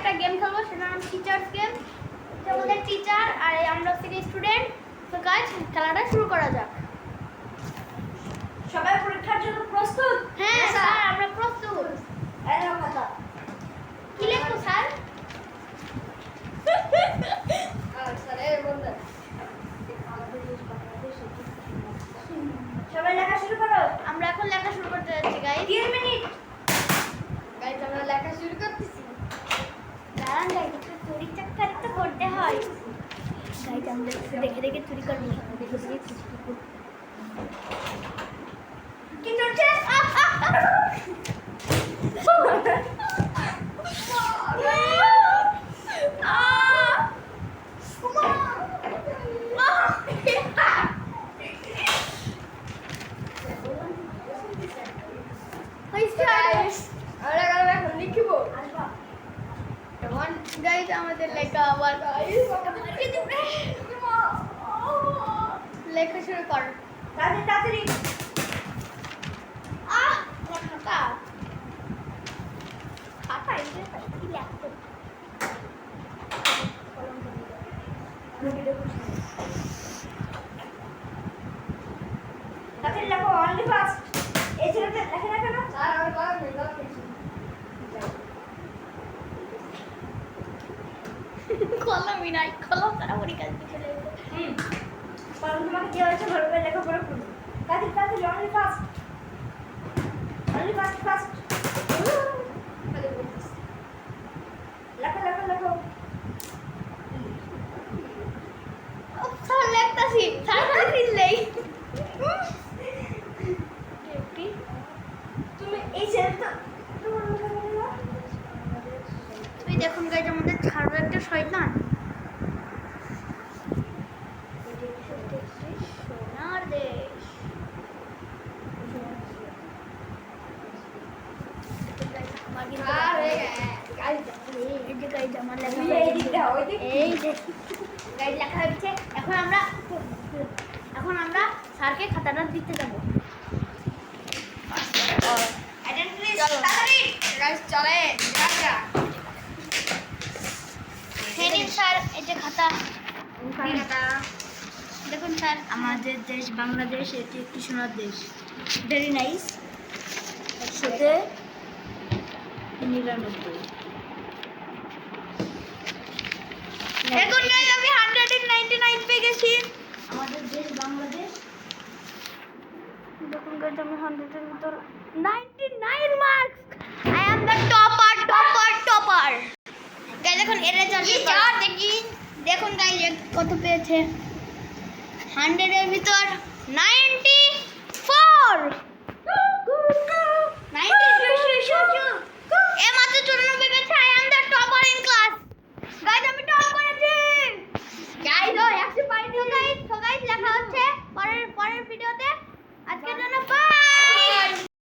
একটা গেম খেলবো, সেটার নাম টিচার্স গেম। আমাদের টিচার আর আমরা হচ্ছে স্টুডেন্ট। তো গাইস খেলাটা শুরু করা যাক। সবাই পরীক্ষার জন্য প্রস্তুত? হ্যাঁ স্যার, আমরা প্রস্তুত। এই নাও খাতা। কি লিখবো স্যার? স্যার এই বন্ধু। সবাই লেখা শুরু করো। আমরা এখন লেখা শুরু করতে যাচ্ছি গাইস। 3 মিনিট। গাইস আমরা লেখা শুরু করতেছি। দাঁড়ান গাইস, একটু চুরি চাকারি তো করতে হয়। গাইস আমরা দেখে দেখে চুরি করবো, দেখে দেখে চুরি করবো। কি চলছে? গাইস আমাদের লেখা আবার লেখা শুরু কর। তাড়াতাড়ি খাতা খাতা এটা কি লেখো? তাড়াতাড়ি লেখো। Only first. এই ছেলেটা লেখে না কেন? স্যার আমি কলম নেই, কলম নেই। কলমই নাই, কলম তারা পরীক্ষা দিতে চলে গেছে। কলম তোমাকে কি হয়েছে ভালো করে লেখা পড়ে পড়ো। তাড়াতাড়ি only first. Only first first. লেখো লেখো লেখো। স্যার লেখতাছি, স্যার দিলেই তুমি এই ছেলেটা তোমার লেখা বলো না? তুই দেখুন গাইজ আমাদের ছাড়ো একটা শয়তান। সোনার দেশ। এই যে গাইজ আমার লেখা তুমি এই দিকটা ওই দিক। এই যে গাইজ লেখা হচ্ছে। এখন আমরা স্যারকে খাতাটা দিতে যাবো। অ্যাটেন্ডেন্স তাড়াতাড়ি। গাইস চলে যাও। হ্যাঁ নিন স্যার, এই যে খাতা। দেখুন স্যার, আমাদের দেশ বাংলাদেশ, এটি একটি সোনার দেশ। Very nice. 199। দেখুন গাইজ আমি 199 পেয়ে গেছি। আমাদের দেশ বাংলাদেশ। দেখুন গাইজ আমি 100 এর ভিতর 99 marks. I am the topper topper topper. Guys এখন রেজাল্ট দেখি। দেখুন গাইজ কত পেয়েছে। 100 এর ভিতর 94। 94 এ মাত্র 94 পেয়েছে। I am the topper in class. Guys আমি টপ করেছি। গাইজ ও 100 পাইনি। তো গাইজ লেখা হচ্ছে পরের ভিডিওতে। আজকের জন্য বাই।